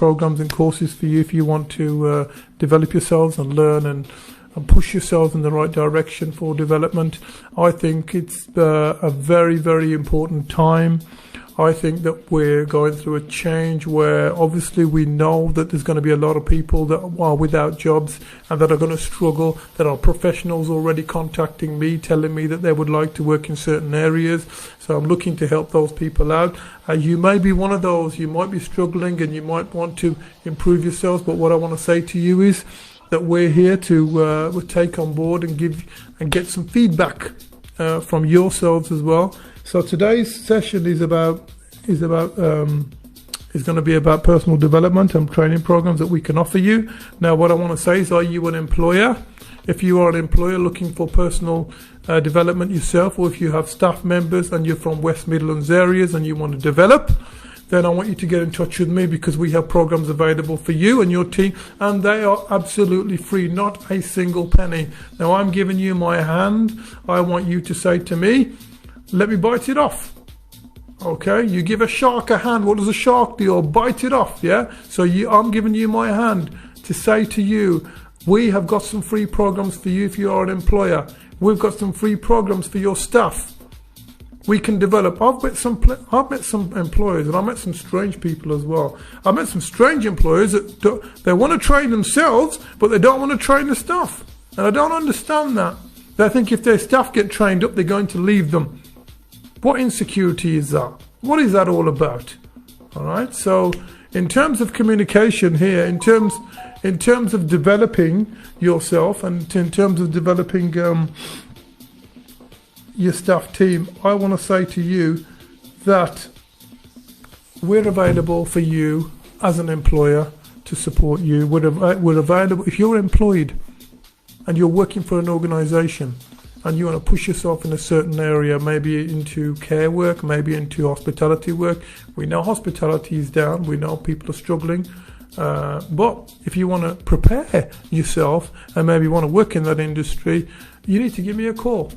programs and courses for you if you want to develop yourselves and learn and push yourselves in the right direction for development. I think it's a very, very important time. I think that we're going through a change where obviously we know that there's going to be a lot of people that are without jobs and that are going to struggle. There are professionals already contacting me, telling me that they would like to work in certain areas. So I'm looking to help those people out. You may be one of those. You might be struggling and you might want to improve yourselves. But what I want to say to you is that we're here to take on board and give and get some feedback from yourselves as well. So today's session is going to be about personal development and training programs that we can offer you. Now, what I want to say is, are you an employer? If you are an employer looking for personal development yourself, or if you have staff members and you're from West Midlands areas and you want to develop, then I want you to get in touch with me, because we have programs available for you and your team, and they are absolutely free, not a single penny. Now, I'm giving you my hand. I want you to say to me, let me bite it off. Okay, you give a shark a hand. What does a shark do? Or bite it off, yeah? So I'm giving you my hand to say to you, we have got some free programs for you if you are an employer. We've got some free programs for your staff. We can develop. I've met some employers, and I met some strange people as well. I met some strange employers that they want to train themselves, but they don't want to train the staff. And I don't understand that. They think if their staff get trained up, they're going to leave them. What insecurity is that? What is that all about? All right. So, in terms of communication here, in terms of developing yourself and in terms of developing your staff team, I want to say to you that we're available for you as an employer to support you. We're available if you're employed and you're working for an organisation and you want to push yourself in a certain area, maybe into care work, maybe into hospitality work. We know hospitality is down. We know people are struggling. But if you want to prepare yourself and maybe want to work in that industry, you need to give me a call.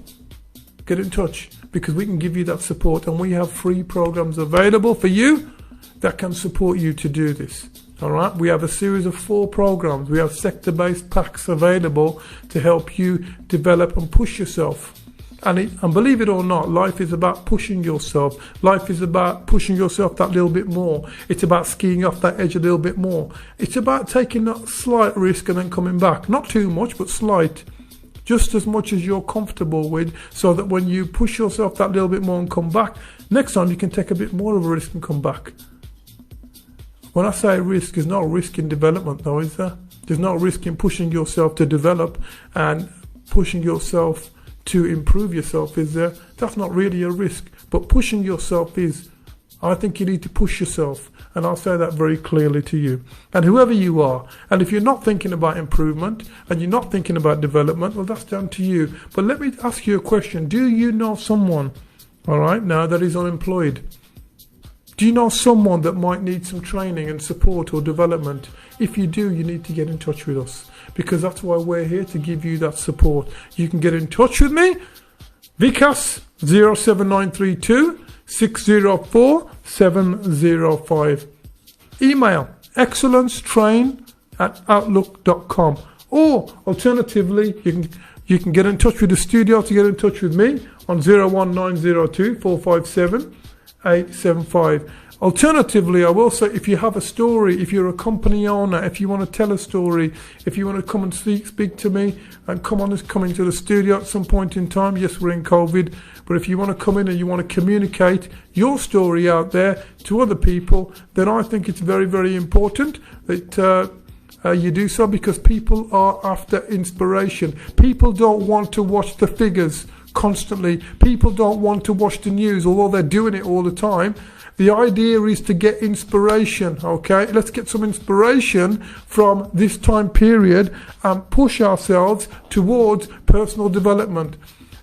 Get in touch, because we can give you that support, and we have free programs available for you that can support you to do this. All right, we have a series of 4 programs. We have sector-based packs available to help you develop and push yourself. And believe it or not, life is about pushing yourself. Life is about pushing yourself that little bit more. It's about skiing off that edge a little bit more. It's about taking that slight risk and then coming back. Not too much, but slight. Just as much as you're comfortable with, so that when you push yourself that little bit more and come back, next time you can take a bit more of a risk and come back. When I say risk, there's no risk in development though, is there? There's no risk in pushing yourself to develop and pushing yourself to improve yourself, is there? That's not really a risk, but pushing yourself is. I think you need to push yourself, and I'll say that very clearly to you. And whoever you are, and if you're not thinking about improvement and you're not thinking about development, well, that's down to you. But let me ask you a question. Do you know someone, all right, now that is unemployed? Do you know someone that might need some training and support or development? If you do, you need to get in touch with us, because that's why we're here, to give you that support. You can get in touch with me, Vikas 07932 604 705. Email excellencetrain@outlook.com, or alternatively, you can get in touch with the studio to get in touch with me on 01902 457 875. Alternatively, I will say, if you have a story, if you're a company owner, if you want to tell a story, if you want to come and speak to me and come into the studio at some point in time, yes, we're in COVID, but if you want to come in and you want to communicate your story out there to other people, then I think it's very, very important that you do so, because people are after inspiration. People don't want to watch the figures constantly. People don't want to watch the news, although they're doing it all the time. The idea is to get inspiration, okay? Let's get some inspiration from this time period and push ourselves towards personal development.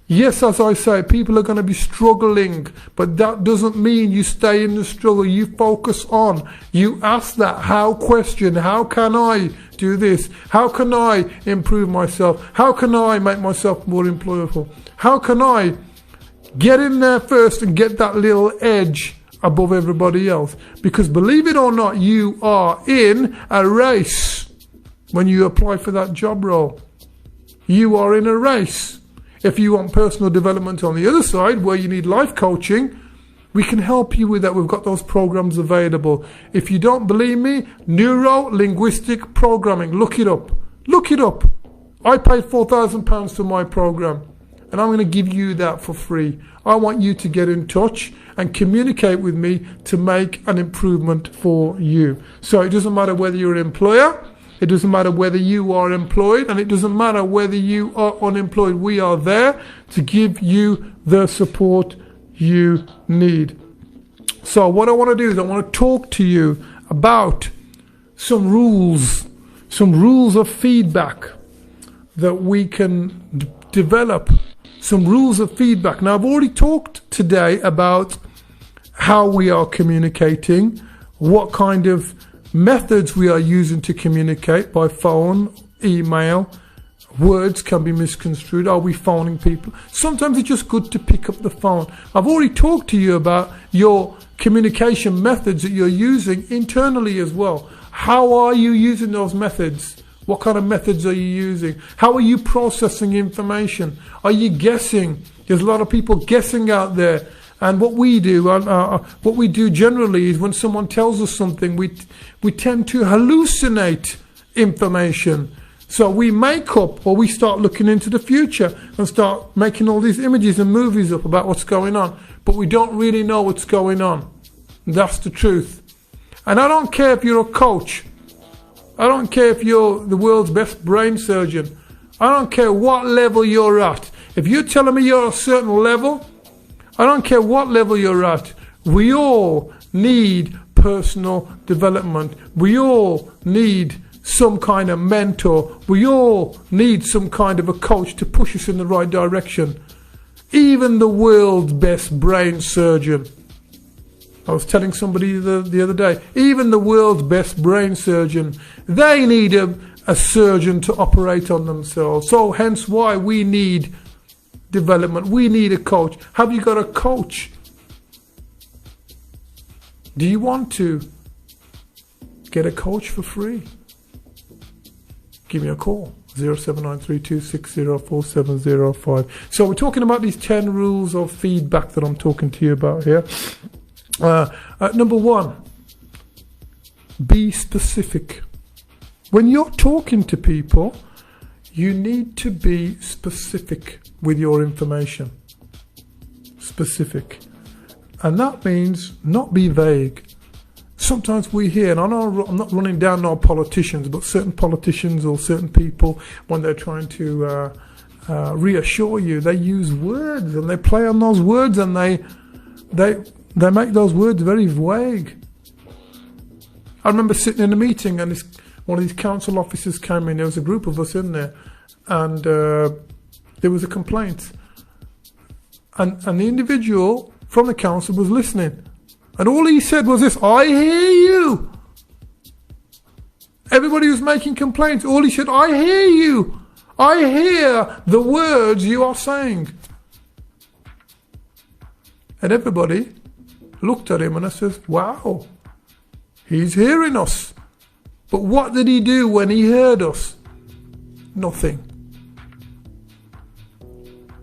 Yes, as I say, people are going to be struggling, but that doesn't mean you stay in the struggle. You focus on, you ask that how question, how can I do this? How can I improve myself? How can I make myself more employable? How can I get in there first and get that little edge above everybody else. Because believe it or not, you are in a race when you apply for that job role. You are in a race. If you want personal development on the other side, where you need life coaching, we can help you with that. We've got those programs available. If you don't believe me, neuro-linguistic programming, look it up. Look it up. I paid £4,000 for my program, and I'm going to give you that for free. I want you to get in touch and communicate with me to make an improvement for you. So it doesn't matter whether you're an employer, it doesn't matter whether you are employed, and it doesn't matter whether you are unemployed. We are there to give you the support you need. So what I want to do is I want to talk to you about some rules of feedback that we can develop. Some rules of feedback. Now, I've already talked today about how we are communicating, what kind of methods we are using to communicate, by phone, email. Words can be misconstrued. Are we phoning people? Sometimes it's just good to pick up the phone. I've already talked to you about your communication methods that you're using internally as well. How are you using those methods? What kind of methods are you using? How are you processing information? Are you guessing? There's a lot of people guessing out there. And what we do generally is when someone tells us something, we tend to hallucinate information. So we make up, or we start looking into the future and start making all these images and movies up about what's going on. But we don't really know what's going on. That's the truth. And I don't care if you're a coach. I don't care if you're the world's best brain surgeon. I don't care what level you're at. If you're telling me you're at a certain level, I don't care what level you're at. We all need personal development. We all need some kind of mentor. We all need some kind of a coach to push us in the right direction. Even the world's best brain surgeon. I was telling somebody the other day, even the world's best brain surgeon, they need a surgeon to operate on themselves. So hence why we need development. We need a coach. Have you got a coach? Do you want to get a coach for free? Give me a call, 07932604705. So we're talking about these 10 rules of feedback that I'm talking to you about here. Number one, be specific. When you're talking to people, you need to be specific with your information. Specific. And that means not be vague. Sometimes we hear, and I know I'm not running down no politicians, but certain politicians or certain people, when they're trying to reassure you, they use words and they play on those words, and they make those words very vague. I remember sitting in a meeting, and one of these council officers came in. There was a group of us in there, and there was a complaint. And the individual from the council was listening. And all he said was this: I hear you. Everybody was making complaints. All he said, I hear you. I hear the words you are saying. And everybody looked at him, and I said, wow, he's hearing us. But what did he do when he heard us? Nothing.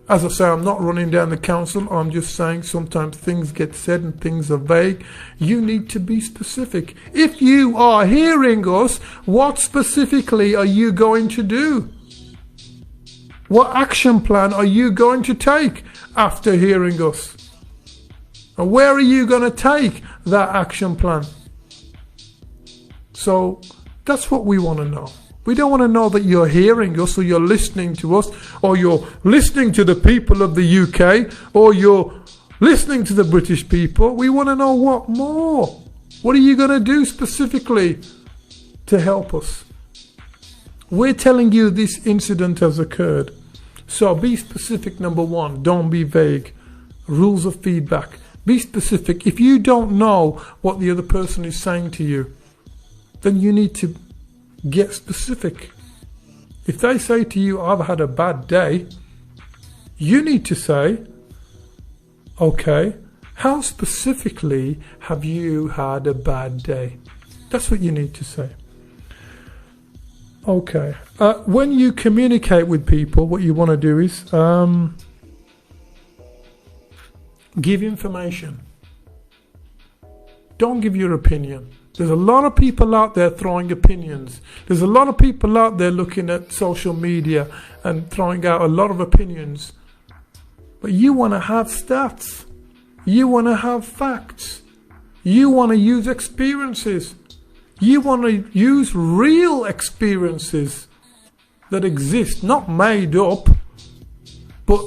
As I say, I'm not running down the council. I'm just saying sometimes things get said and things are vague. You need to be specific. If you are hearing us, what specifically are you going to do? What action plan are you going to take after hearing us? And where are you going to take that action plan? So that's what we want to know. We don't want to know that you're hearing us, or you're listening to us, or you're listening to the people of the UK, or you're listening to the British people. We want to know what more. What are you going to do specifically to help us? We're telling you this incident has occurred. So be specific, number one. Don't be vague. Rules of feedback. Be specific. If you don't know what the other person is saying to you, then you need to get specific. If they say to you, I've had a bad day, you need to say, okay, How specifically have you had a bad day? That's what you need to say. Okay. When you communicate with people, what you want to do is give information. Don't give your opinion. There's a lot of people out there throwing opinions. There's a lot of people out there looking at social media and throwing out a lot of opinions. But you want to have stats. You want to have facts. You want to use experiences. You want to use real experiences that exist, not made up, but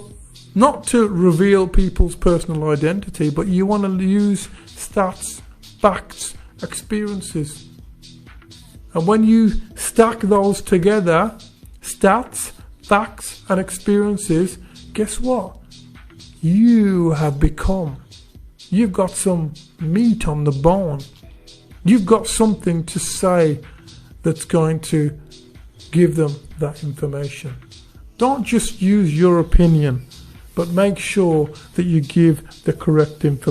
not to reveal people's personal identity, but you want to use stats, facts, experiences. And when you stack those together, stats, facts and experiences, guess what? You've got some meat on the bone. You've got something to say that's going to give them that information. Don't just use your opinion, but make sure that you give the correct information.